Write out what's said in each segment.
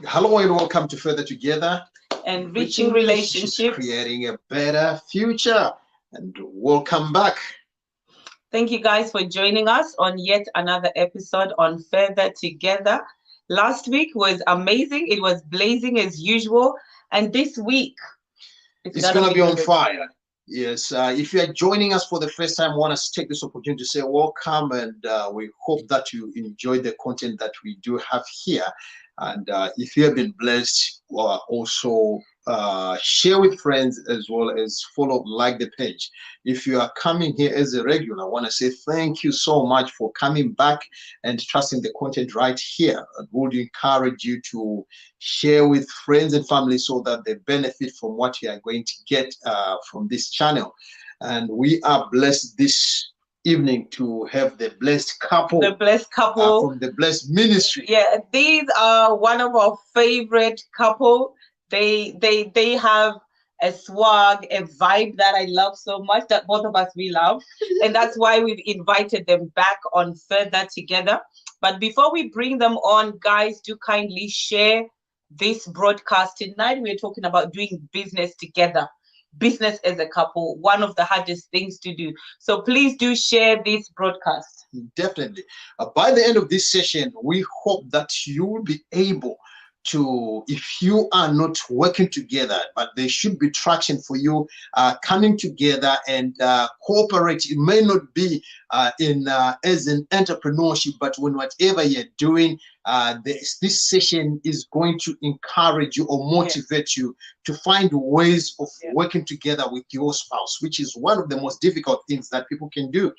Hello and welcome to Further Together. Enriching relationships. Creating a better future. And welcome back. Thank you guys for joining us on yet another episode on Further Together. Last week was amazing. It was blazing as usual. And this week, it's going to be on fire. Yes, if you are joining us for the first time, I want us to take this opportunity to say welcome, and we hope that you enjoy the content that we do have here. And if you have been blessed, also share with friends as well as like the page. If you are coming here as a regular, I want to say thank you so much for coming back and trusting the content right here. I would encourage you to share with friends and family so that they benefit from what you are going to get from this channel. And we are blessed this evening to have the blessed couple from the blessed ministry. Yeah, these are one of our favorite couple. They have a swag, a vibe that I love so much, that both of us we love, and that's why we've invited them back on Further Together. But before we bring them on, guys, do kindly share this broadcast. Tonight we're talking about doing business together. Business as a couple, one of the hardest things to do. So please do share this broadcast. Definitely. By the end of this session, we hope that you will be able to, if you are not working together, but there should be traction for you coming together and cooperate. It may not be as an entrepreneurship, but when whatever you're doing, this session is going to encourage you or motivate you to find ways of working together with your spouse, which is one of the most difficult things that people can do.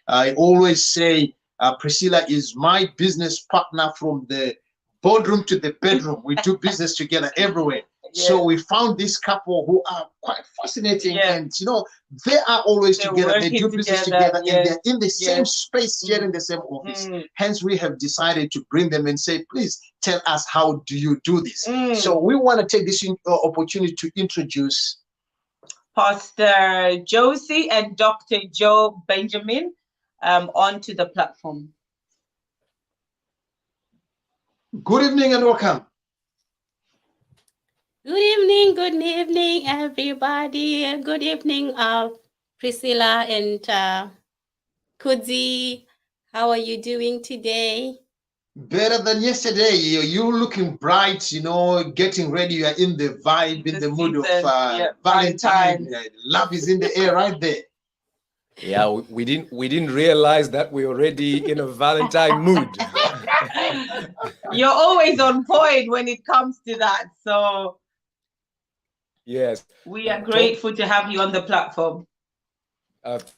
I always say Priscilla is my business partner from the boardroom to the bedroom. We do business together everywhere. So we found this couple who are quite fascinating, and you know, they are always together. They do business together, and they're in the same space, sharing the same office. Hence, we have decided to bring them and say, please tell us, how do you do this? So we want to take this opportunity to introduce Pastor Josie and Dr. Joe Benjamin onto the platform. Good evening and welcome. Good evening, everybody, and good evening, Priscilla and Kudzi. How are you doing today? Better than yesterday. You're looking bright, you know, getting ready. You are in the vibe, in the mood of Valentine. Love is in the air right there. Yeah, we didn't realize that we're already in a Valentine mood. You're always on point when it comes to that. So yes, we are grateful to have you on the platform.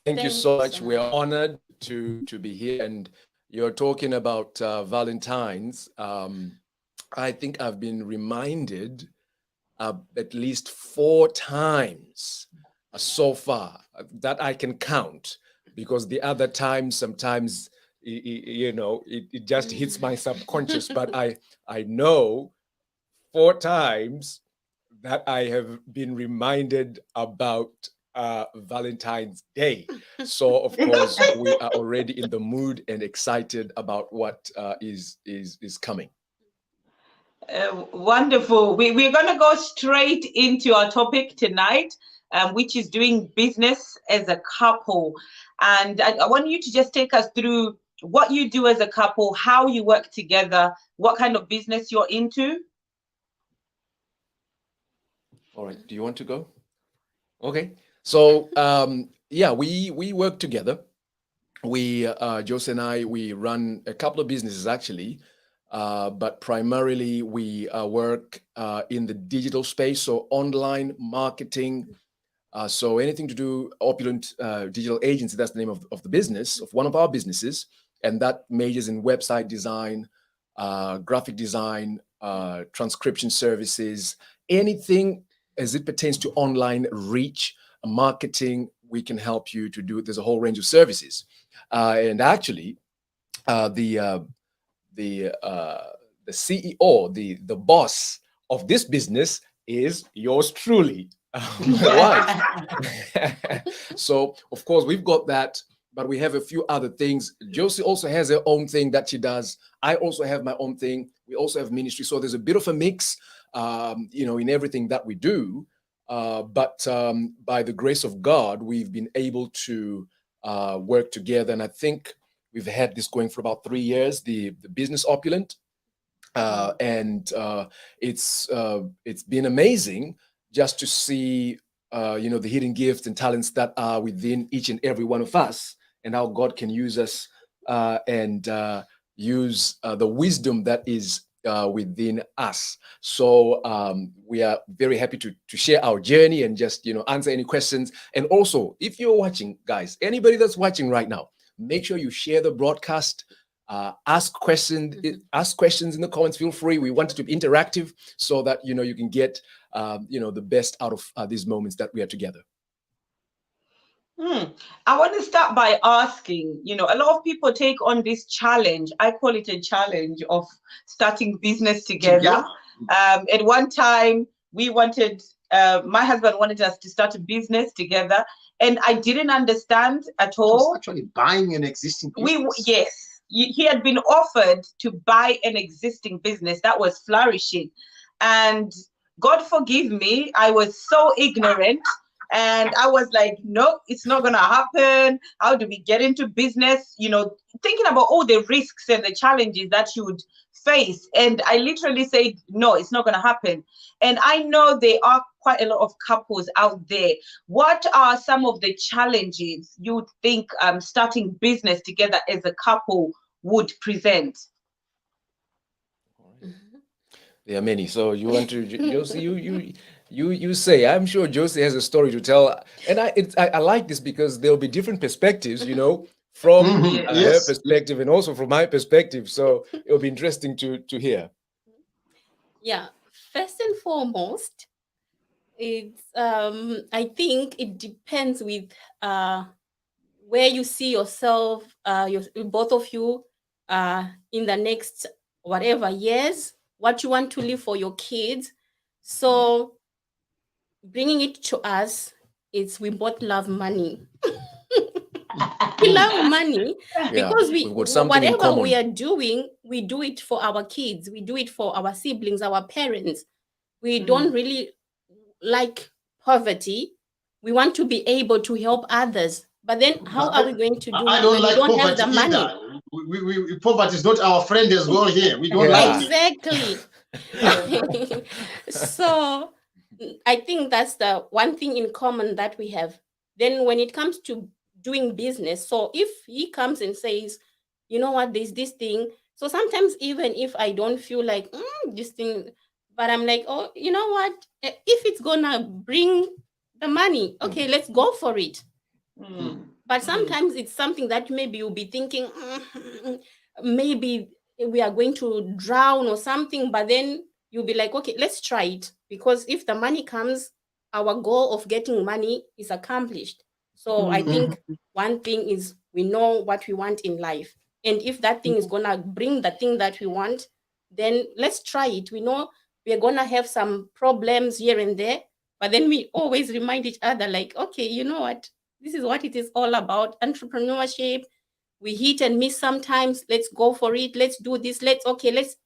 Thank you so much. We are honored to be here, and you're talking about Valentine's. I think I've been reminded at least 4 times so far that I can count, because the other times sometimes you know, it just hits my subconscious, but I know 4 times that I have been reminded about Valentine's Day. So of course we are already in the mood and excited about what is coming. Wonderful. We're going to go straight into our topic tonight, which is doing business as a couple. And I want you to just take us through what you do as a couple, how you work together, what kind of business you're into. All right. Do you want to go? Okay. So yeah, we work together. Jose and I, we run a couple of businesses actually, but primarily we work in the digital space, so online marketing. So anything to do Opulent Digital Agency, that's the name of the business, of one of our businesses, and that majors in website design, graphic design, transcription services, anything as it pertains to online reach, marketing, we can help you to do. There's a whole range of services, and actually, the CEO, the boss of this business is yours truly, my wife. So of course we've got that but we have a few other things. Josie also has her own thing that she does. I also have my own thing. We also have ministry. So there's a bit of a mix, in everything that we do. But by the grace of God, we've been able to work together. And I think we've had this going for about 3 years, the business opulent. And it's been amazing just to see, the hidden gifts and talents that are within each and every one of us, and how God can use us and use the wisdom that is within us. So we are very happy to share our journey and just, answer any questions. And also, if you're watching, guys, anybody that's watching right now, make sure you share the broadcast. Ask questions in the comments. Feel free. We want it to be interactive so that you can get the best out of these moments that we are together. I want to start by asking, a lot of people take on this challenge. I call it a challenge of starting business together. At one time, we wanted, my husband wanted us to start a business together, and I didn't understand at all. Actually buying an existing business. Yes. He had been offered to buy an existing business that was flourishing, and God forgive me, I was so ignorant, and I was like, no, it's not gonna happen. How do we get into business? Thinking about all the risks and the challenges that you would face, and I literally said, no, it's not gonna happen. And I know there are quite a lot of couples out there. What are some of the challenges you would think starting business together as a couple would present? There are many. So you want to, Josie, you say. I'm sure Josie has a story to tell, and I like this because there'll be different perspectives, from her perspective and also from my perspective. So it'll be interesting to hear. Yeah, first and foremost, it's I think it depends with where you see yourself, both of you, in the next whatever years, what you want to leave for your kids. So bringing it to us is we both love money. We love money because whatever we are doing, we do it for our kids, we do it for our siblings, our parents. We don't really like poverty. We want to be able to help others. But then how are we going to do it don't when like we don't have poverty the money? either. Poverty is not our friend as well here. We don't like it. Exactly. So I think that's the one thing in common that we have. Then when it comes to doing business, so if he comes and says, you know what, there's this thing. So sometimes even if I don't feel like this thing, but I'm like, oh, you know what, if it's gonna bring the money, okay, let's go for it. But sometimes it's something that maybe you'll be thinking, maybe we are going to drown or something, but then you'll be like, okay, let's try it, because if the money comes, our goal of getting money is accomplished. So I think one thing is we know what we want in life, and if that thing is gonna bring the thing that we want, then let's try it. We know we're gonna have some problems here and there, but then we always remind each other, like, okay, you know what, this is what it is all about, entrepreneurship. We hit and miss sometimes. Let's go for it. Let's do this. Let's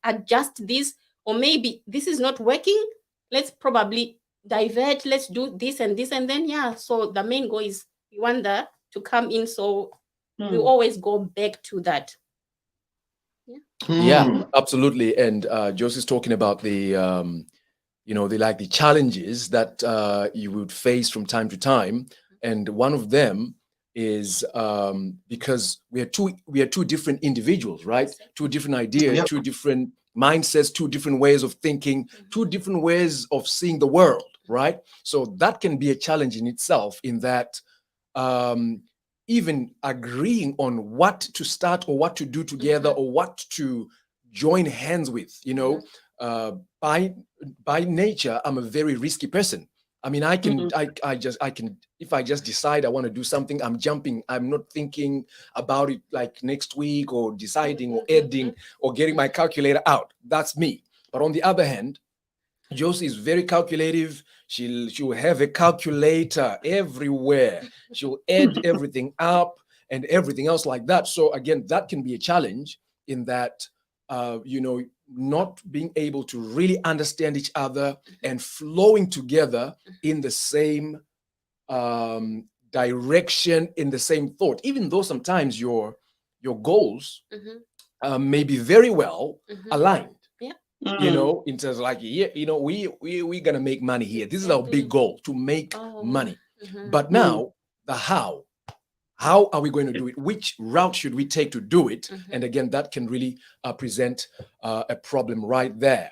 adjust this. Or maybe this is not working. Let's probably divert. Let's do this and this. And then, so the main goal is we want that to come in. So we always go back to that. Yeah, absolutely. And Josie's talking about the the challenges that you would face from time to time. And one of them is because we are two different individuals, right? Two different ideas, two different mindsets, two different ways of thinking, two different ways of seeing the world, right? So that can be a challenge in itself, in that even agreeing on what to start or what to do together or what to join hands with, by nature, I'm a very risky person. I mean, I can, if I just decide I want to do something, I'm jumping. I'm not thinking about it like next week or deciding or editing or getting my calculator out. That's me. But on the other hand, Josie is very calculative. She'll have a calculator everywhere. She'll add everything up. and everything else like that. So again, that can be a challenge in that, not being able to really understand each other and flowing together in the same direction, in the same thought, even though sometimes your goals may be very well aligned. In terms of like, we're gonna make money here. This is our big goal, to make money. But now the how are we going to do it? Which route should we take to do it? And again, that can really present a problem right there.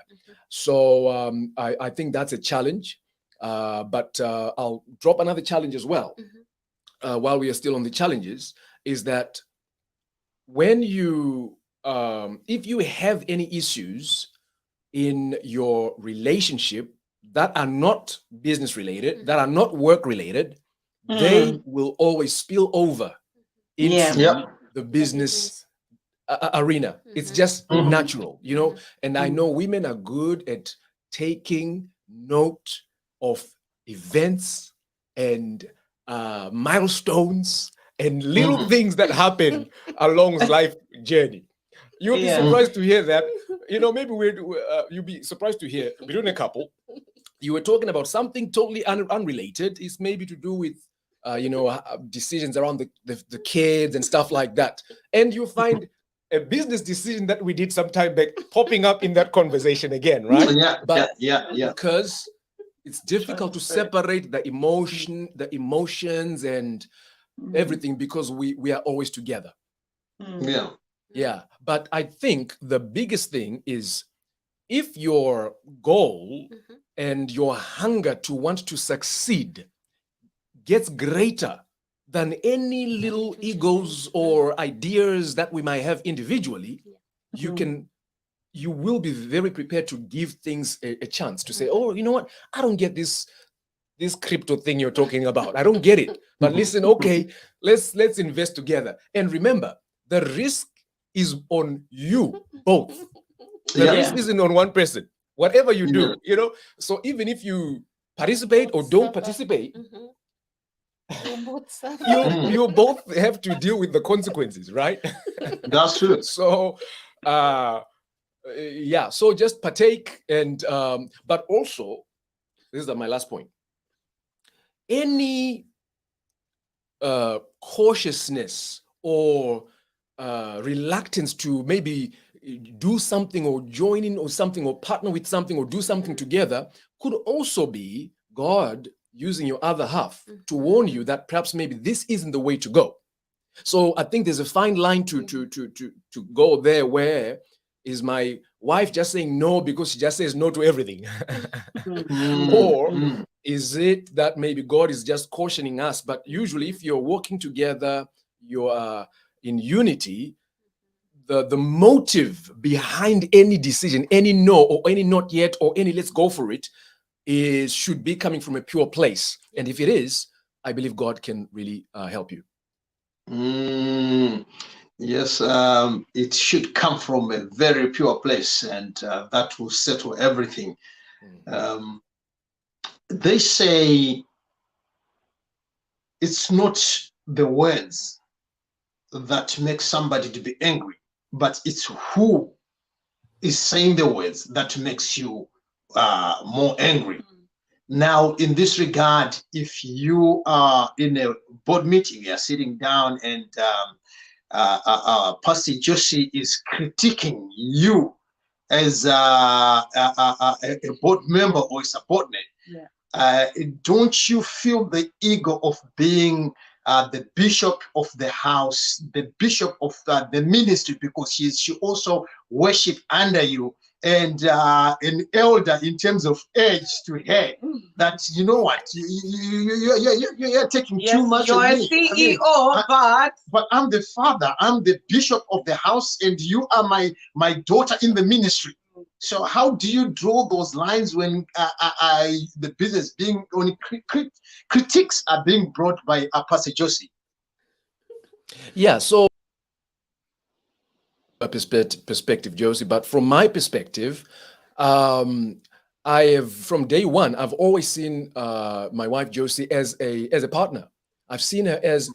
So I think that's a challenge. But I'll drop another challenge as well. While we are still on the challenges, is that when you, if you have any issues in your relationship that are not business related, that are not work related, they will always spill over into the business arena. It's just natural, and I know women are good at taking note of events and milestones and little things that happen along life journey. You'll be surprised to hear that. Maybe you'll be surprised to hear between a couple, you were talking about something totally unrelated. It's maybe to do with decisions around the kids and stuff like that, and you find a business decision that we did some time back popping up in that conversation again, right? Because it's difficult to separate the emotions and everything, because we are always together. But I think the biggest thing is, if your goal and your hunger to want to succeed gets greater than any little egos or ideas that we might have individually, you will be very prepared to give things a chance, to say, oh, you know what, I don't get this crypto thing you're talking about. I don't get it. But listen, okay, let's invest together. And remember, the risk is on you both. The risk isn't on one person. Whatever you do, so even if you participate or don't participate, you both have to deal with the consequences, right? That's true. So so just partake, and but also, this is my last point, any cautiousness or reluctance to maybe do something or join in or something or partner with something or do something together could also be God using your other half to warn you that perhaps maybe this isn't the way to go. So I think there's a fine line to go there, where is my wife just saying no because she just says no to everything? Or is it that maybe God is just cautioning us? But usually if you're working together, you are in unity, the motive behind any decision, any no or any not yet or any let's go for it, should be coming from a pure place. And if it is, I believe God can really help you. Yes, it should come from a very pure place, and that will settle everything. They say it's not the words that make somebody to be angry, but it's who is saying the words that makes you more angry. Now, in this regard, if you are in a board meeting, you're sitting down, and Pst Josie is critiquing you as a board member or a subordinate, don't you feel the ego of being the bishop of the house, the bishop of the ministry, because she also worship under you, and an elder in terms of age to her, that you know what, you're taking too much you're of a me. CEO, But I'm the father, I'm the bishop of the house, and you are my daughter in the ministry. So how do you draw those lines when the business being only critiques are being brought by Pst Josie? So a perspective, Josie, but from my perspective, I have, from day one, I've always seen my wife Josie as a partner. I've seen her as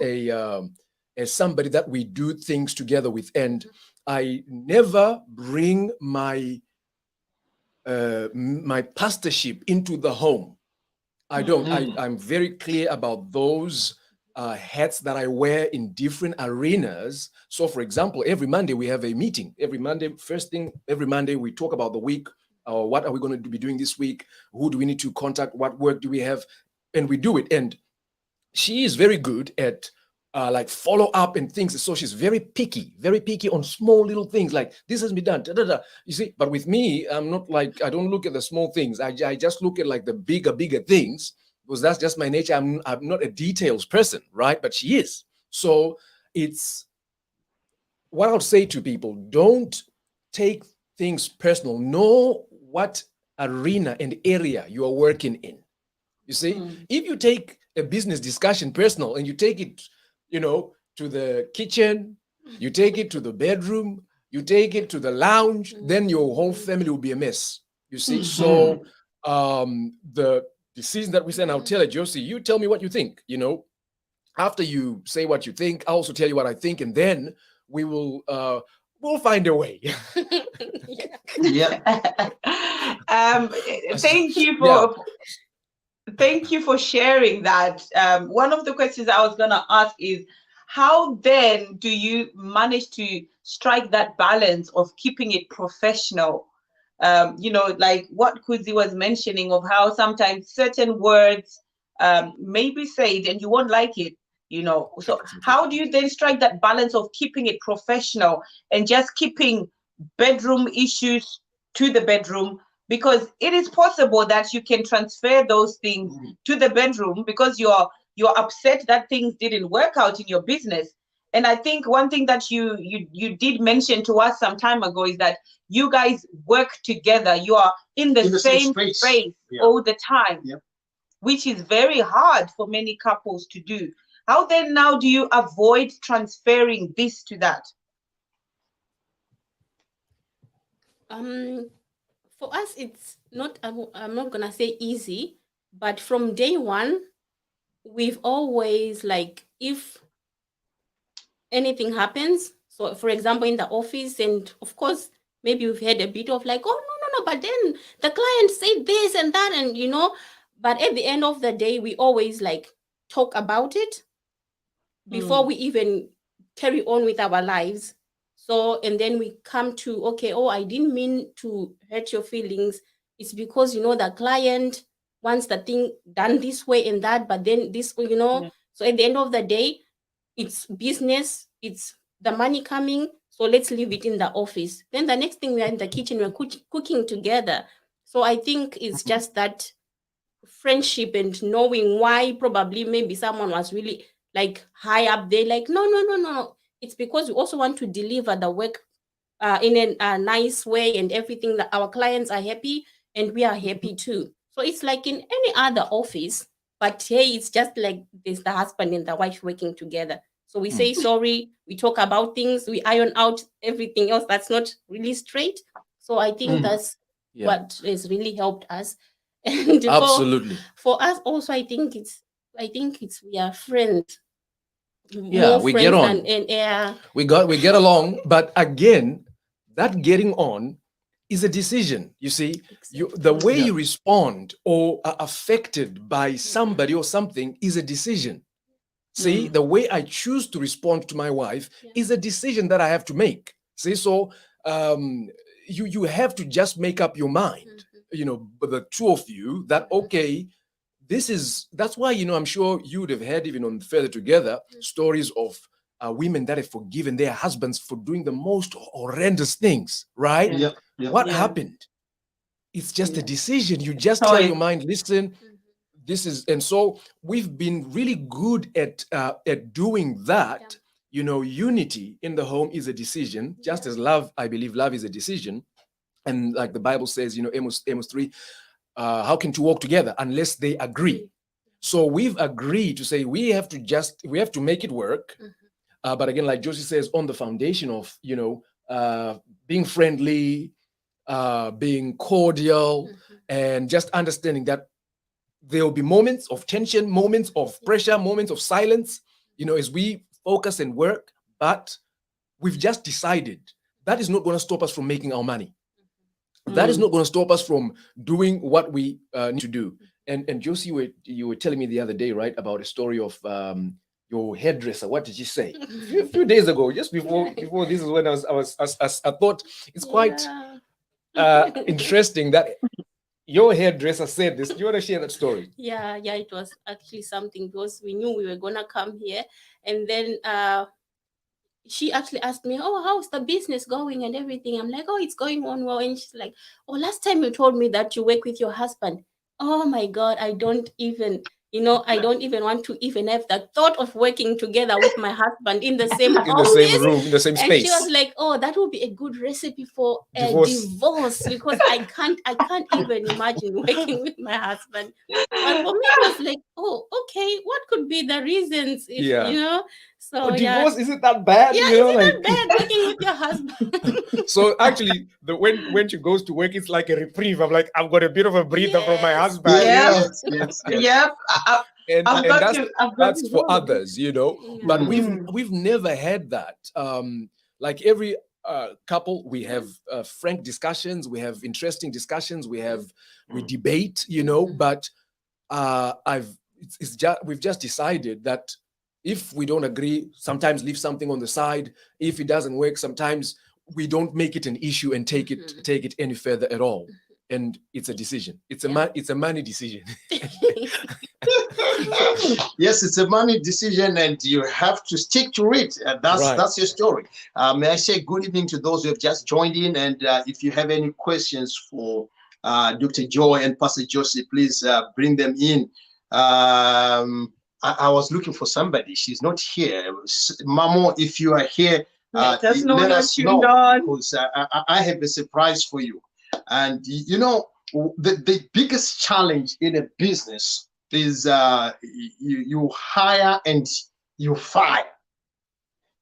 as somebody that we do things together with, and I never bring my my pastorship into the home. I don't. I'm very clear about those hats that I wear in different arenas. So, for example, every Monday we have a meeting. Every Monday, first thing, every Monday we talk about the week. What are we going to be doing this week? Who do we need to contact? What work do we have? And we do it. And she is very good at like follow up and things. So she's very picky on small little things like this has been done. Da, da, da. You see, but with me, I'm not like, I don't look at the small things. I just look at like the bigger things, because that's just my nature. I'm not a details person, right? But she is. So it's what I would say to people: don't take things personal. Know what arena and area you are working in. You see, if you take a business discussion personal and you take it, you know, to the kitchen, you take it to the bedroom, you take it to the lounge, then your whole family will be a mess. You see, so the decision that we say, and I'll tell it, Josie, you tell me what you think. You know, after you say what you think, I'll also tell you what I think, and then we will we'll find a way. Thank you for. Thank you for sharing that. One of the questions I was going to ask is, how then do you manage to strike that balance of keeping it professional? You know, like what Kuzi was mentioning of how sometimes certain words may be said and you won't like it, you know. So how do you then strike that balance of keeping it professional and just keeping bedroom issues to the bedroom? Because it is possible that you can transfer those things to the bedroom because you're upset that things didn't work out in your business. And I think one thing that you did mention to us some time ago is that you guys work together. You are in the same space all the time, which is very hard for many couples to do. How then now do you avoid transferring this to that? For us, it's not, I'm not gonna say easy, but from day one, we've always, like, if anything happens, so for example, in the office, and of course, maybe we've had a bit of like, oh, no, but then the client said this and that, and you know, but at the end of the day, we always like talk about it before we even carry on with our lives. So, and then we come to, okay, oh, I didn't mean to hurt your feelings. It's because, you know, the client wants the thing done this way and that, but then this, you know, so at the end of the day, it's business, it's the money coming. So let's leave it in the office. Then the next thing, we are in the kitchen, we're cooking together. So I think it's just that friendship and knowing why probably maybe someone was really like high up there, like, no. It's because we also want to deliver the work in a nice way and everything, that our clients are happy and we are happy too. So it's like in any other office, but hey, it's just like there's the husband and the wife working together. So we say sorry, we talk about things, we iron out everything else that's not really straight. So I think that's what has really helped us. And Absolutely. For us also, I think it's we are friends. Yeah, we get on. We get along, but again, that getting on is a decision. You see, the way you respond or are affected by somebody or something is a decision. See, the way I choose to respond to my wife is a decision that I have to make. See, so you have to just make up your mind, you know, the two of you, that okay, that's why, you know, I'm sure you would have heard, even on Further Together, stories of women that have forgiven their husbands for doing the most horrendous things, right? What happened? It's just a decision. You just tell your mind, listen, this is, and so we've been really good at doing that. You know, unity in the home is a decision, just as love, I believe love is a decision. And like the Bible says, you know, Amos 3, how can two walk together unless they agree? So we've agreed to say we have to make it work. But again, like Josie says, on the foundation of, you know, being friendly, being cordial, and just understanding that there will be moments of tension, moments of pressure, moments of silence, you know, as we focus and work, but we've just decided that is not going to stop us from making our money. That is not going to stop us from doing what we need to do. And Josie, you were telling me the other day, right, about a story of your hairdresser. What did you say? A few days ago, just before this is when I thought it's quite interesting that your hairdresser said this. Do you want to share that story? Yeah, it was actually something, because we knew we were gonna come here, and then she actually asked me, "Oh, how's the business going and everything?" I'm like, "Oh, it's going on well." And she's like, "Oh, last time you told me that you work with your husband." Oh my God, I don't even want to even have the thought of working together with my husband in the same in the same room, in the same and space. she was like, "Oh, that would be a good recipe for a divorce because I can't even imagine working with my husband." But for me, it was like, "Oh, okay, what could be the reasons if you know?" So divorce isn't that bad? Yeah, isn't that bad working with your husband? So actually, when she goes to work, it's like a reprieve. I'm like, I've got a bit of a breather from my husband. Yes. Yep. And that's for others, But Yeah. we've never had that. Like every couple, we have frank discussions, we have interesting discussions, we debate, But we've just decided that if we don't agree, sometimes leave something on the side. If it doesn't work, sometimes we don't make it an issue and take it any further at all. And it's a decision. It's a money decision. Yes, it's a money decision, and you have to stick to it. That's your story. May I say good evening to those who have just joined in, and if you have any questions for Dr. Joy and Pastor Josie, please bring them in. I was looking for somebody. She's not here. Mamo, if you are here, let us know, because I have a surprise for you. And the biggest challenge in a business is you hire and you fire.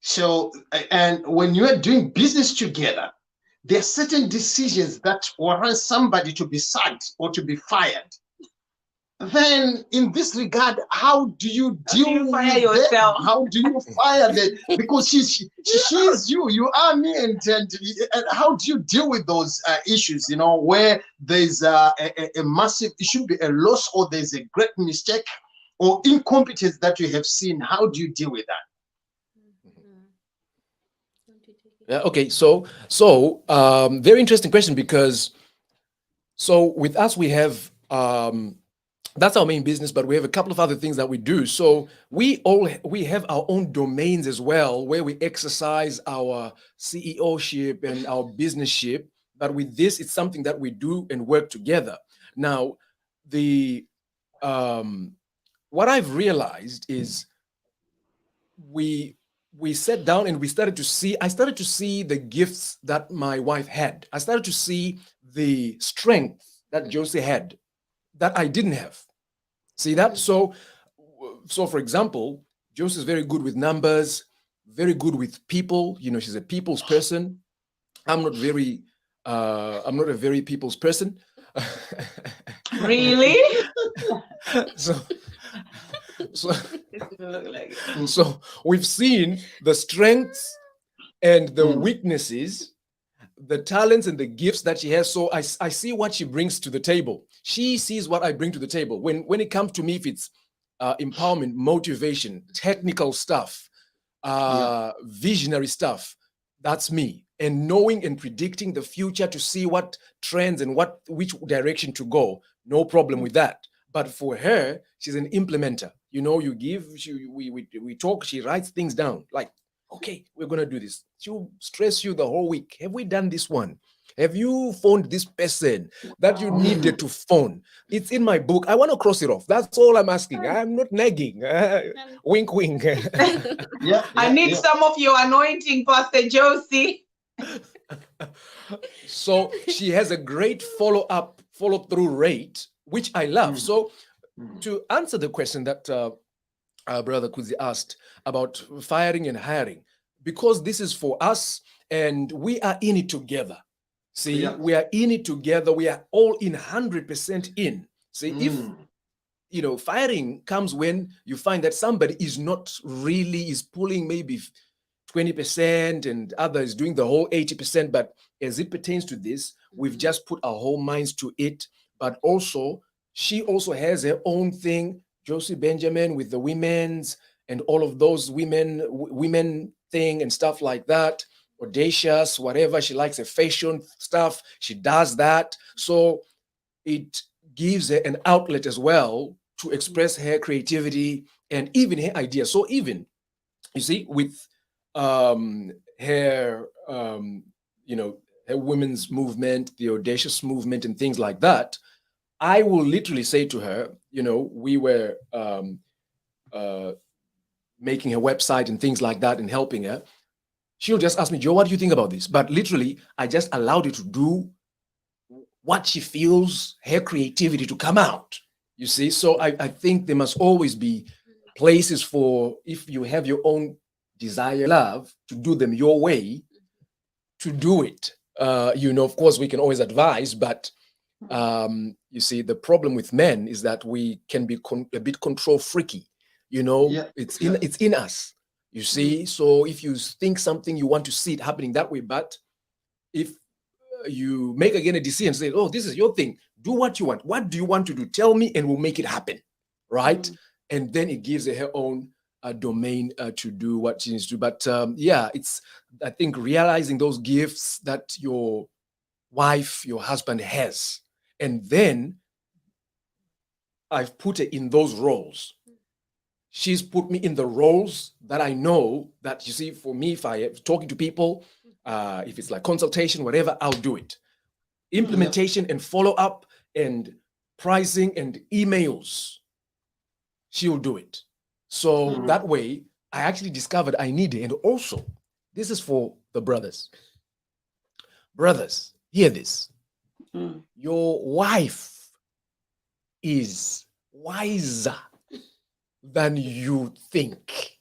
So, and when you are doing business together, there are certain decisions that warrant somebody to be sacked or to be fired. Then, in this regard, how do you deal with yourself? How do you fire them? Because she is you, you are me, and how do you deal with those issues? Where there's a massive, it should be a loss, or there's a great mistake or incompetence that you have seen. How do you deal with that? Okay, so very interesting question, because with us we have that's our main business, but we have a couple of other things that we do. So we have our own domains as well, where we exercise our CEO-ship and our business-ship. But with this, it's something that we do and work together. Now, what I've realized is we sat down and I started to see the gifts that my wife had. I started to see the strength that Josie had that I didn't have. See that? So for example, Josie is very good with numbers, very good with people. She's a people's person. I'm not a very people's person. Really? So we've seen the strengths and the weaknesses, the talents and the gifts that she has. So I see what she brings to the table. She sees what I bring to the table. When it comes to me, if it's empowerment, motivation, technical stuff, visionary stuff, that's me. And knowing and predicting the future to see what trends and which direction to go, no problem with that. But for her, she's an implementer. We talk, she writes things down like, okay, we're going to do this. She'll stress you the whole week. Have we done this one? Have you phoned this person that you needed to phone? It's in my book. I want to cross it off. That's all I'm asking. I'm not nagging. Wink, wink. I need some of your anointing, Pastor Josie. So she has a great follow-through rate, which I love. So to answer the question that Brother Kuzi asked about firing and hiring, because this is for us and we are in it together. See, we are in it together. We are all in 100% in. See, firing comes when you find that somebody is not really is pulling maybe 20% and others doing the whole 80%. But as it pertains to this, we've just put our whole minds to it. But also, she also has her own thing, Josie Benjamin, with the women's and all of those women thing and stuff like that. Audacious, whatever she likes, a fashion stuff, she does that. So it gives her an outlet as well to express her creativity and even her ideas. So even, you see, with her her women's movement, the audacious movement and things like that, I will literally say to her, we were making her website and things like that and helping her. She'll just ask me, Joe, what do you think about this? But literally, I just allowed her to do what she feels, her creativity to come out. You see? So I think there must always be places for, if you have your own desire, love, to do them your way, to do it. Of course, we can always advise, but you see, the problem with men is that we can be a bit control freaky. It's in us. You see, so if you think something, you want to see it happening that way. But if you make again a decision, say, oh, this is your thing, do what you want. What do you want to do? Tell me and we'll make it happen. Right. And then it gives her own domain to do what she needs to do. But it's, I think, realizing those gifts that your wife, your husband has. And then I've put her in those roles. She's put me in the roles that I know that, you see, for me, if I am talking to people, if it's like consultation, whatever, I'll do it. Implementation and follow up and pricing and emails, she'll do it. So that way, I actually discovered I need it. And also, this is for the brothers. Brothers, hear this. Your wife is wiser than you think.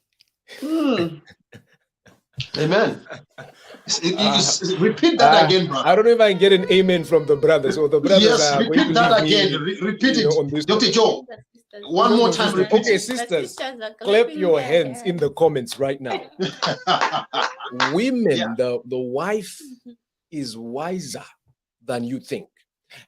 Amen. Repeat that again, brother. I don't know if I can get an amen from the brothers or the brothers. Yes, repeat that again. Repeat it. Dr. Joe, one more time. Repeat Okay, it. sisters, clap your hands in the comments right now. Women, the wife is wiser than you think.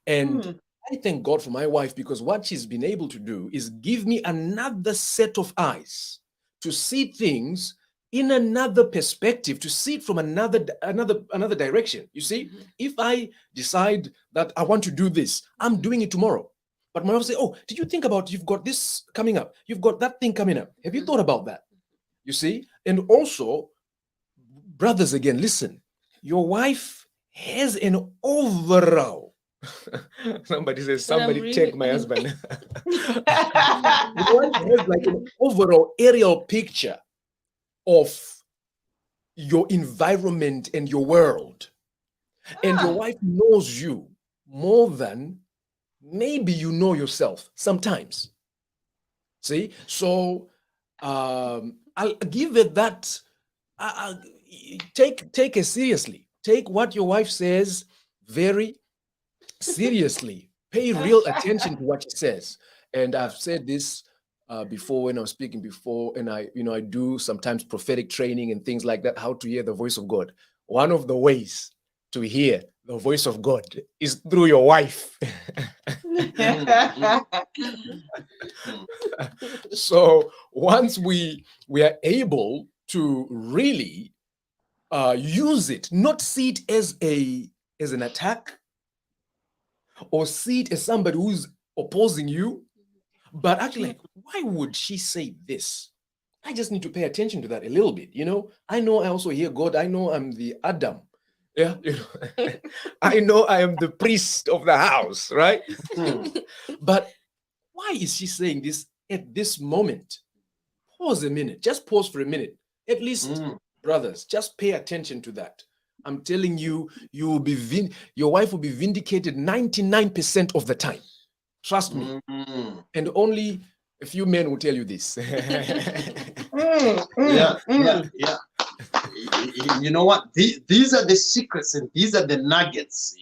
And I thank God for my wife, because what she's been able to do is give me another set of eyes to see things in another perspective, to see it from another direction. You see, if I decide that I want to do this, I'm doing it tomorrow. But my wife say, oh, did you think about, you've got this coming up, you've got that thing coming up. Have you thought about that? You see? And also, brothers, again, listen, your wife has an overall. Somebody says, somebody take my husband. Your wife has like an overall aerial picture of your environment and your world. And your wife knows you more than maybe you know yourself sometimes. See? So I'll give it that. Take it seriously. Take what your wife says very seriously. Pay real attention to what she says. And I've said this before when I was speaking before, and I do sometimes prophetic training and things like that, how to hear the voice of God. One of the ways to hear the voice of God is through your wife. So once we are able to really use it, not see it as an attack or see it as somebody who's opposing you, but actually, like, why would she say this? I just need to pay attention to that a little bit. I know I also hear God. I know I'm the Adam. Yeah, I know I am the priest of the house, right? But why is she saying this at this moment? Pause a minute. Just pause for a minute. At least, brothers, just pay attention to that. I'm telling you, your wife will be vindicated 99% of the time. Trust me. And only a few men will tell you this. Yeah. You know what? These are the secrets and these are the nuggets.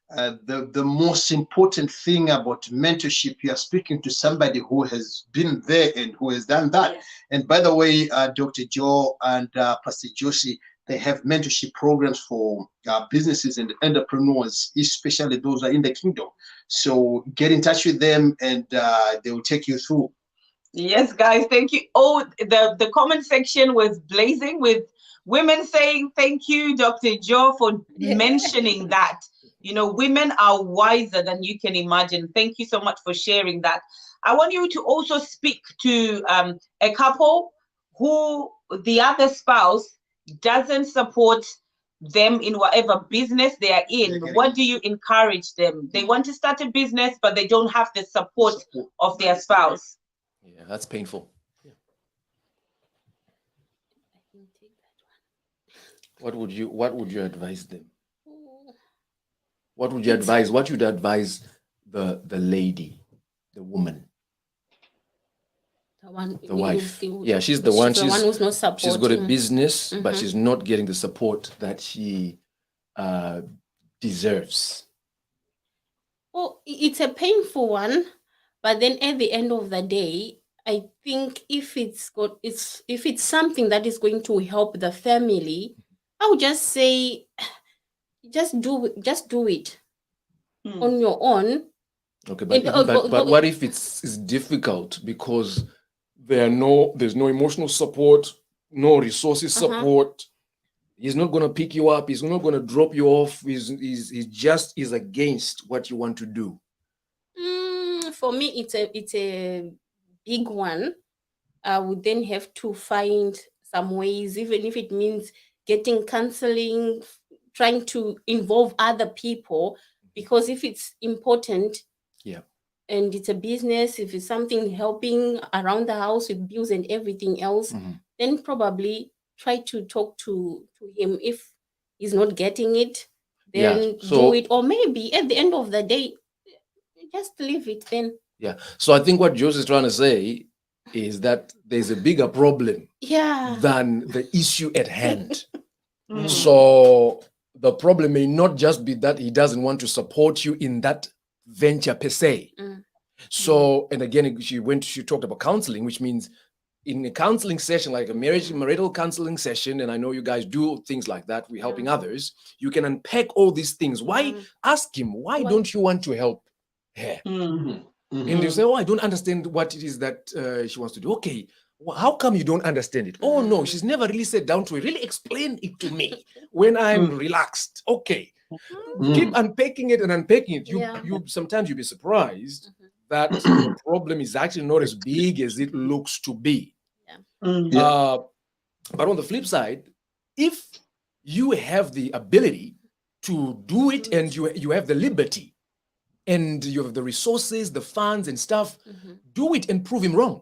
the most important thing about mentorship, you are speaking to somebody who has been there and who has done that. Yes. And by the way, Dr. Joe and Pastor Josie, they have mentorship programs for businesses and entrepreneurs, especially those who are in the kingdom. So get in touch with them and they will take you through. Yes, guys, thank you. Oh, the comment section was blazing with women saying thank you, Dr. Joe, for mentioning that. You know, women are wiser than you can imagine. Thank you so much for sharing that. I want you to also speak to a couple who the other spouse doesn't support them in whatever business they are in. What do you encourage them? They want to start a business, but they don't have the support of their spouse. Yeah, that's painful. Yeah. What would you advise them? What would you advise? What would you advise the lady, the woman, the wife? Yeah, she's the one. She's the one who's not supporting. She's got a business, but she's not getting the support that she deserves. Well, it's a painful one, but then at the end of the day, I think if it's something that is going to help the family, I would just say, just do it on your own. Okay, but what if it's difficult because there's no emotional support, no resources support? He's not going to pick you up. He's not going to drop you off. He's just against what you want to do. For me, it's a big one. I would then have to find some ways, even if it means getting counseling, trying to involve other people, because if it's important, and it's a business, if it's something helping around the house with bills and everything else, then probably try to talk to him. If he's not getting it, then do it. Or maybe at the end of the day, just leave it then. Yeah. So I think what Josie is trying to say is that there's a bigger problem than the issue at hand. So the problem may not just be that he doesn't want to support you in that venture per se. So, and again, she talked about counseling, which means in a counseling session, like a marital counseling session, and I know you guys do things like that, we're helping others, you can unpack all these things. Why? Ask him, why don't you want to help her? And you say, oh, I don't understand what it is that she wants to do. Okay, well, how come you don't understand it? Oh, no, she's never really sat down to really explain it to me when I'm relaxed. Okay, keep unpacking it and unpacking it. You sometimes you'll be surprised that the problem is actually not as big as it looks to be. But on the flip side, if you have the ability to do it and you have the liberty and you have the resources, the funds and stuff, do it and prove him wrong.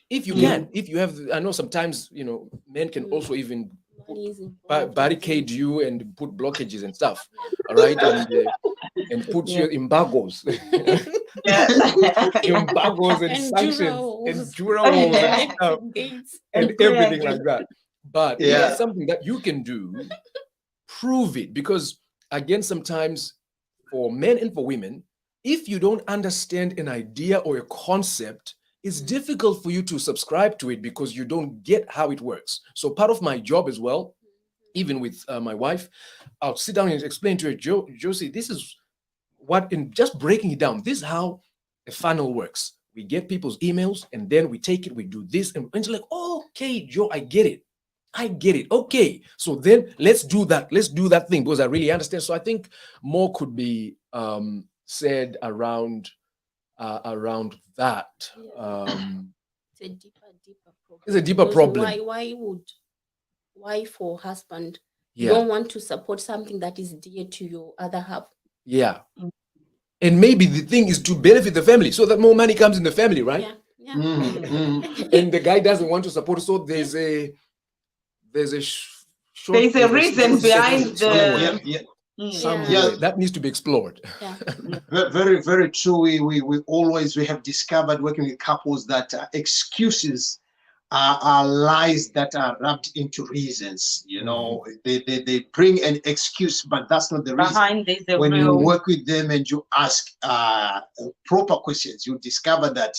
If you can, if you have, I know sometimes, men can also even barricade you and put blockages and stuff, all right? And put your embargoes. Embargoes and sanctions and jurors and stuff and everything like that. But it's something that you can do, prove it. Because again, sometimes for men and for women, if you don't understand an idea or a concept, it's difficult for you to subscribe to it because you don't get how it works. So part of my job as well, even with my wife, I'll sit down and explain to her, Josie, this is what, in just breaking it down, this is how a funnel works. We get people's emails and then we take it, we do this, and she's like, oh, okay, Joe, I get it. Okay, so then let's do that. Let's do that thing because I really understand. So I think more could be said around that. It's a deeper problem. It's a deeper problem. Why would wife or husband don't want to support something that is dear to your other half? Yeah. And maybe the thing is to benefit the family so that more money comes in the family, right? And the guy doesn't want to support, so there's a reason behind that needs to be explored. Very, very true. We have discovered working with couples that excuses are lies that are wrapped into reasons. You know, they bring an excuse, but that's not the reason. Behind this, the When you real. work with them and you ask proper questions, you discover that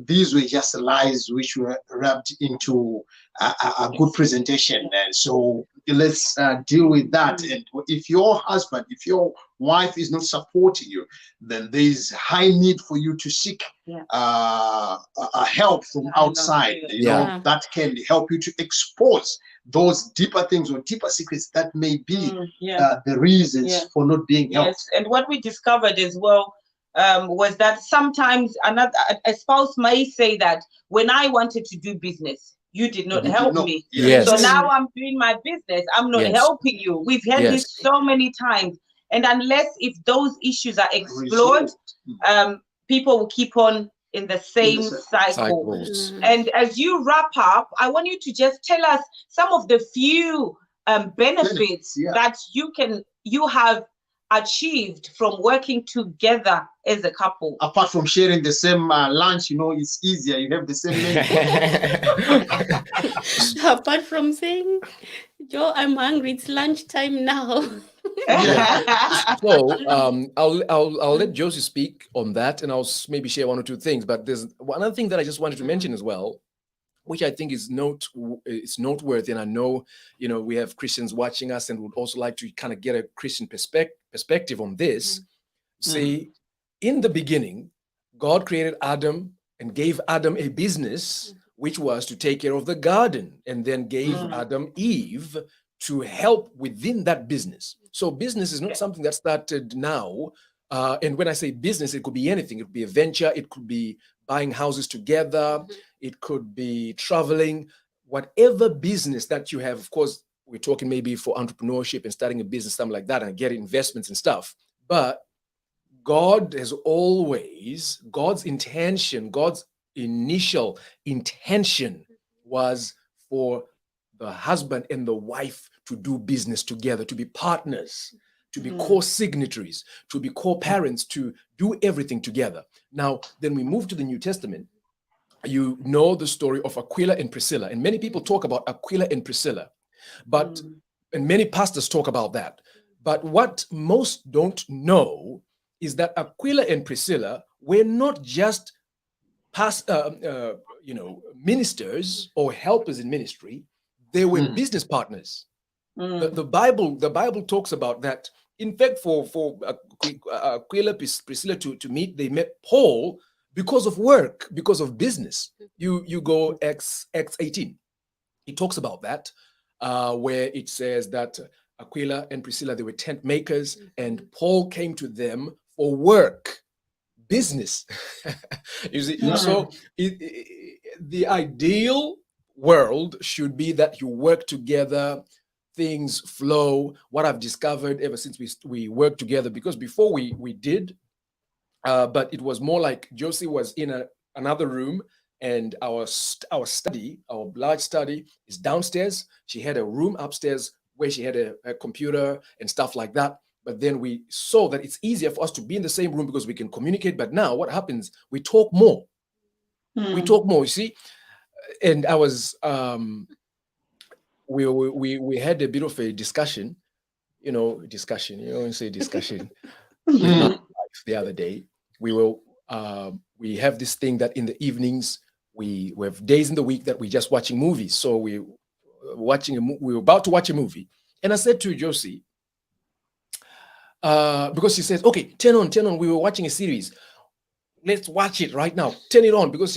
these were just lies which were wrapped into a good presentation. And so let's deal with that. And if your husband, if your wife is not supporting you, then there is high need for you to seek help from outside, you know, that can help you to expose those deeper things or deeper secrets that may be the reasons for not being helped. Yes, and what we discovered as well was that sometimes a spouse may say that when I wanted to do business, you did not help me. Yes. So now I'm doing my business, I'm not helping you. We've had this so many times. And unless if those issues are explored, people will keep on in the same cycle. And as you wrap up, I want you to just tell us some of the few benefits that you have achieved from working together as a couple. Apart from sharing the same lunch, you know, it's easier. You have the same menu. Apart from saying, Joe, I'm hungry. It's lunchtime now. So I'll let Josie speak on that, and I'll maybe share one or two things. But there's one other thing that I just wanted to mention as well, which I think is noteworthy. And I know, you know, we have Christians watching us and would also like to kind of get a Christian perspective on this. See, in the beginning, God created Adam and gave Adam a business, which was to take care of the garden, and then gave Adam Eve to help within that business. So business is not something that started now. And when I say business, it could be anything. It could be a venture. It could be buying houses together. It could be traveling. Whatever business that you have, of course, we're talking maybe for entrepreneurship and starting a business, something like that, and getting investments and stuff. But God has always, God's intention, God's initial intention was for the husband and the wife to do business together, to be partners, to be co-signatories, to be co-parents, to do everything together. Now, then we move to the New Testament. You know the story of Aquila and Priscilla, and many people talk about Aquila and Priscilla, but and many pastors talk about that. But what most don't know is that Aquila and Priscilla were not just ministers or helpers in ministry. They were business partners. The Bible talks about that. In fact, for Aquila, Priscilla to meet, they met Paul because of work, because of business. You go Acts 18. It talks about that, where it says that Aquila and Priscilla, they were tent makers, and Paul came to them for work, business. You see, so the ideal world should be that you work together, things flow. What I've discovered ever since we worked together, because before we did, but it was more like Josie was in another room, and our study, our large study, is downstairs. She had a room upstairs where she had a computer and stuff like that. But then we saw that it's easier for us to be in the same room because we can communicate. But now what happens? We talk more. We talk more, you see. And I was, we had a bit of a discussion, you know, when you say discussion, with my wife the other day. We have this thing that in the evenings, we have days in the week that we're just watching movies. So we were about to watch a movie. And I said to Josie, because she says, okay, turn on. We were watching a series. Let's watch it right now. Turn it on, because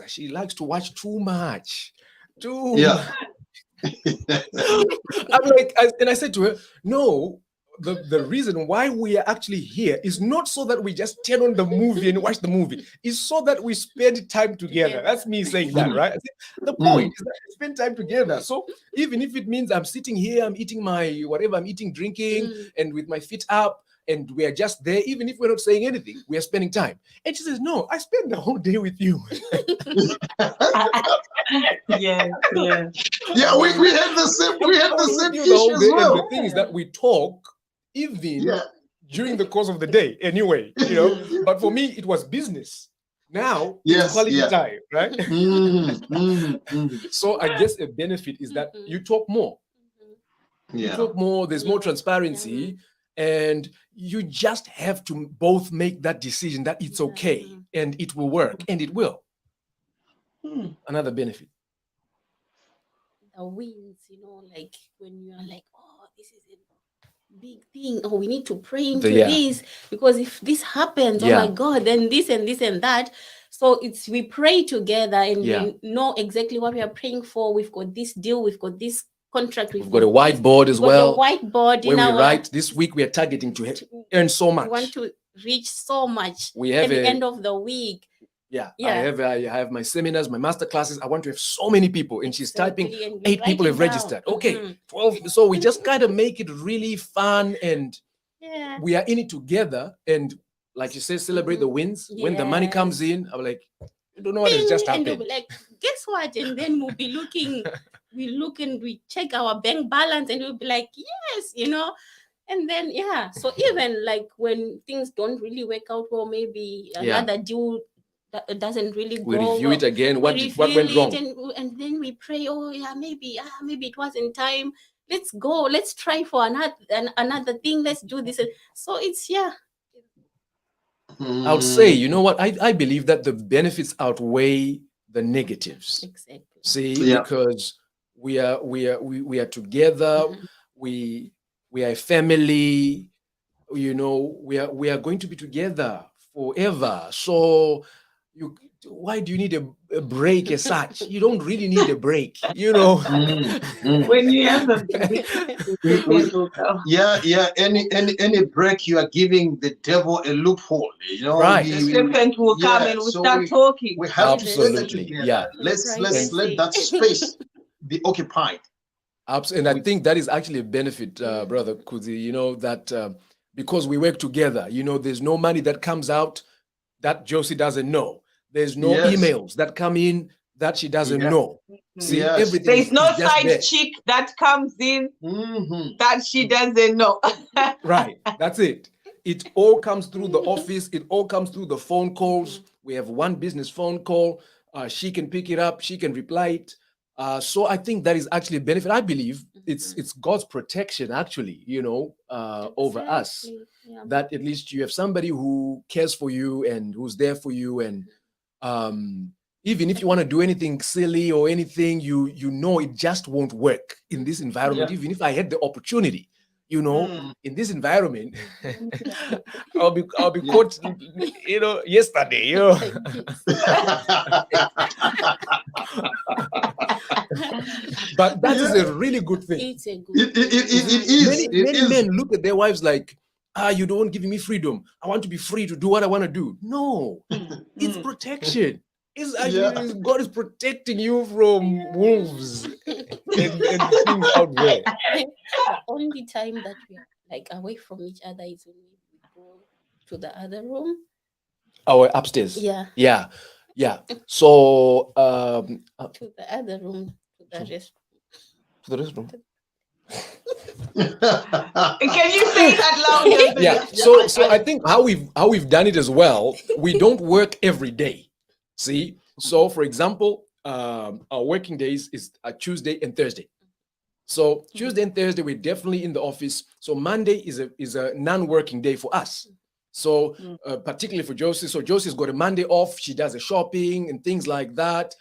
she likes to watch too much. Much. I'm like, and I said to her, no, the reason why we are actually here is not so that we just turn on the movie and watch the movie. It's so that we spend time together. That's me saying that, right? I said, the point is that we spend time together. So even if it means I'm sitting here, I'm eating my whatever I'm eating, drinking, and with my feet up, and we are just there, even if we're not saying anything, we are spending time. And she says, no, I spend the whole day with you. Yeah, we had the same issue as well. And the thing is that we talk even during the course of the day anyway, you know. But for me, it was business. Now Yes, it's quality yeah. time, right? So I guess a benefit is that you talk more. You Yeah. talk more, there's more transparency, and you just have to both make that decision that it's okay and it will work, and it will. Another benefit. The wins, like when you are like, oh, this is a big thing. Oh, we need to pray into this, because if this happens, oh my God, then this and this and that. So we pray together, and we know exactly what we are praying for. We've got this deal, we've got this contract, we've got a whiteboard as well. A whiteboard where we write this week we are targeting to earn so much. We want to reach so much. We have at the end of the week. I have my seminars, my master classes. I want to have so many people, and she's typing 8 people have registered. Okay, 12. So we just kind of make it really fun, and we are in it together. And like you said, celebrate the wins. When the money comes in, I'm like, you don't know what has just happened. And we'll be like, guess what? And then we'll be looking, we check our bank balance, and we'll be like, yes, And then so even like when things don't really work out well, maybe another deal that doesn't really go. We review it again. What went wrong? And then we pray. Oh yeah, maybe it wasn't time. Let's go. Let's try for another thing. Let's do this. So it's I would say, you know what? I believe that the benefits outweigh the negatives. Exactly. See, because we are together. We are a family. We are going to be together forever. So why do you need a break as such? You don't really need a break, When you have a break, any break, you are giving the devil a loophole, Right. The serpent will come and we'll start talking. We have absolutely, let's let that space be occupied. And I think that is actually a benefit, Brother Kuzi, that because we work together, there's no money that comes out that Josie doesn't know. There's no emails that come in that she doesn't know. See, everything. There's no side chick that comes in that she doesn't know. Right. That's it. It all comes through the office. It all comes through the phone calls. We have one business phone call. She can pick it up. She can reply it. So I think that is actually a benefit. I believe it's God's protection, actually, over us. That at least you have somebody who cares for you and who's there for you. And even if you want to do anything silly or anything, you know it just won't work in this environment. Even if I had the opportunity, in this environment, I'll be caught, yesterday, But that is a really good thing. It's a good Many men look at their wives like, you don't give me freedom. I want to be free to do what I want to do. No, it's protection. It's actually God is protecting you from wolves and things out there. The only time that we are like away from each other is when we go to the other room. Our upstairs. Yeah. So To the other room, to the restroom. To the restroom. Can you say that louder? So I think how we've done it as well. We don't work every day. See, so for example, our working days is Tuesday and Thursday. So Tuesday and Thursday we're definitely in the office. So Monday is a non-working day for us. So particularly for Josie. So Josie's got a Monday off. She does the shopping and things like that.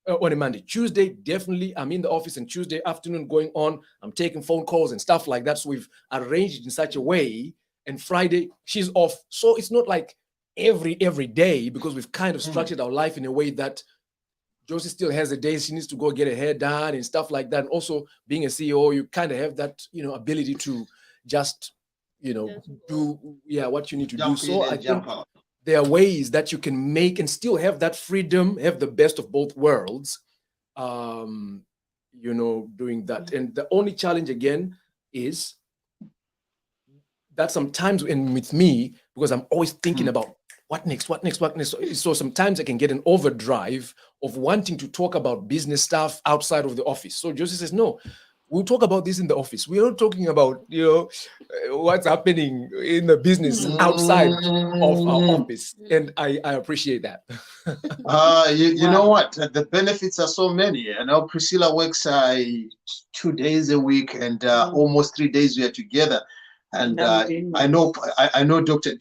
On a Monday. Tuesday, definitely I'm in the office, and Tuesday afternoon going on, I'm taking phone calls and stuff like that. So we've arranged it in such a way. And Friday, she's off. So it's not like every day, because we've kind of structured our life in a way that Josie still has a day she needs to go get her hair done and stuff like that. And also being a CEO, you kind of have that, ability to just, do what you need to do. So I think there are ways that you can make and still have that freedom, have the best of both worlds, doing that. And the only challenge again is that sometimes, and with me, because I'm always thinking about what next. So sometimes I can get an overdrive of wanting to talk about business stuff outside of the office. So Josie says, no, we'll talk about this in the office. We're not talking about, what's happening in the business outside of our office. And I appreciate that. You know what? The benefits are so many. I know Priscilla works 2 days a week, and almost 3 days we are together. And I know Dr.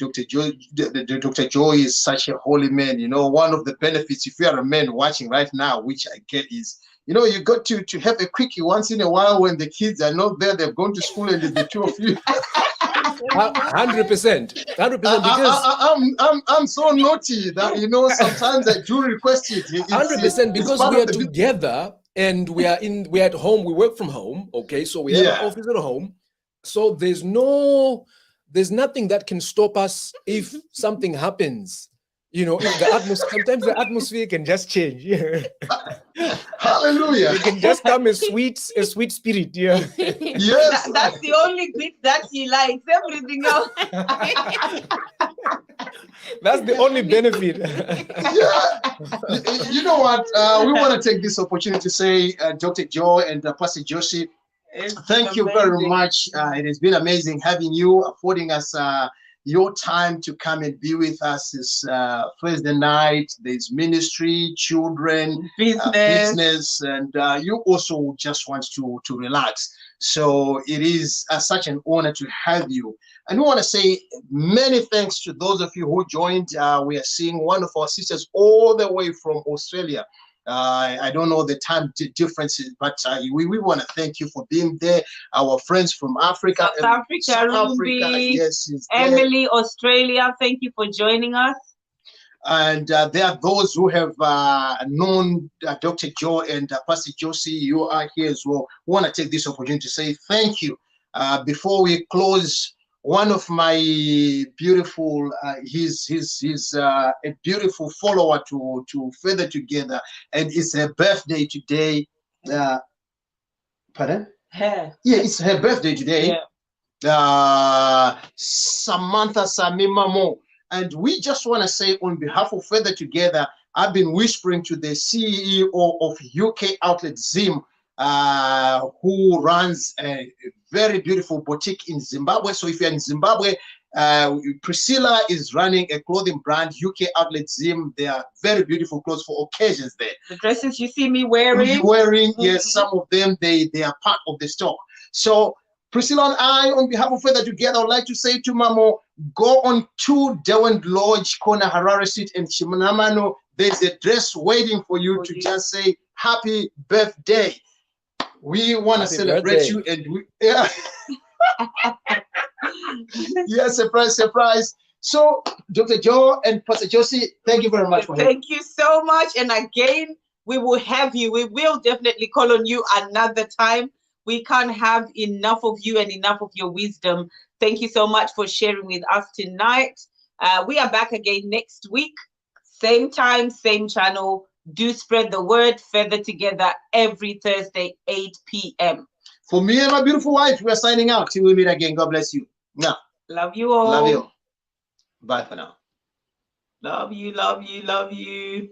Joe is such a holy man. One of the benefits, if you are a man watching right now, which I get, is you got to have a quickie once in a while when the kids are not there, they've gone to school, and it's the two of you. 100%. Because I'm so naughty that sometimes I do request it. 100% because we are together and we're at home. We work from home. Okay, so we have an office at home. So there's nothing that can stop us if something happens. Sometimes the atmosphere can just change. Hallelujah. It can just come a sweet spirit. Yeah. Yes. That's the only bit that he likes. Everything else. That's the only benefit. Yeah. You know what? We want to take this opportunity to say, Dr. Joe and Pst Josie, thank you very much. It has been amazing having you, affording us your time to come and be with us this Thursday night. There's ministry, children, business, and you also just want to relax. So it is such an honor to have you. And we want to say many thanks to those of you who joined. We are seeing one of our sisters all the way from Australia. I don't know the time differences, but we want to thank you for being there. Our friends from Africa, South Africa, Ruby, yes, Emily, Australia, thank you for joining us. And there are those who have known Dr. Joe and Pst Josie. You are here as well. We want to take this opportunity to say thank you. Before we close, one of my beautiful, he's a beautiful follower to Feather Together, and it's her birthday today. Pardon? Her. Yeah, it's her birthday today. Yeah. Samantha Samimamo. And we just want to say on behalf of Feather Together, I've been whispering to the CEO of UK outlet Zim, who runs a very beautiful boutique in Zimbabwe. So if you're in Zimbabwe, Priscilla is running a clothing brand, UK outlet Zim. They are very beautiful clothes for occasions there. The dresses you see me wearing. Yes, some of them, they are part of the stock. So Priscilla and I, on behalf of Feather Together, I would like to say to Mamo, go on to Derwent Lodge, Corner Harare Street in Chimanamano. There's a dress waiting for you to just say happy birthday. We want to celebrate you, and yeah, surprise. So, Dr. Joe and Pst Josie, thank you very much for Thank you so much. And again, we will have you. We will definitely call on you another time. We can't have enough of you and enough of your wisdom. Thank you so much for sharing with us tonight. We are back again next week. Same time, same channel. Do spread the word. Feather Together every Thursday, 8 p.m. For me and my beautiful wife, we are signing out. Till we meet again. God bless you. Now, love you all. Love you. Bye for now. Love you, love you, love you.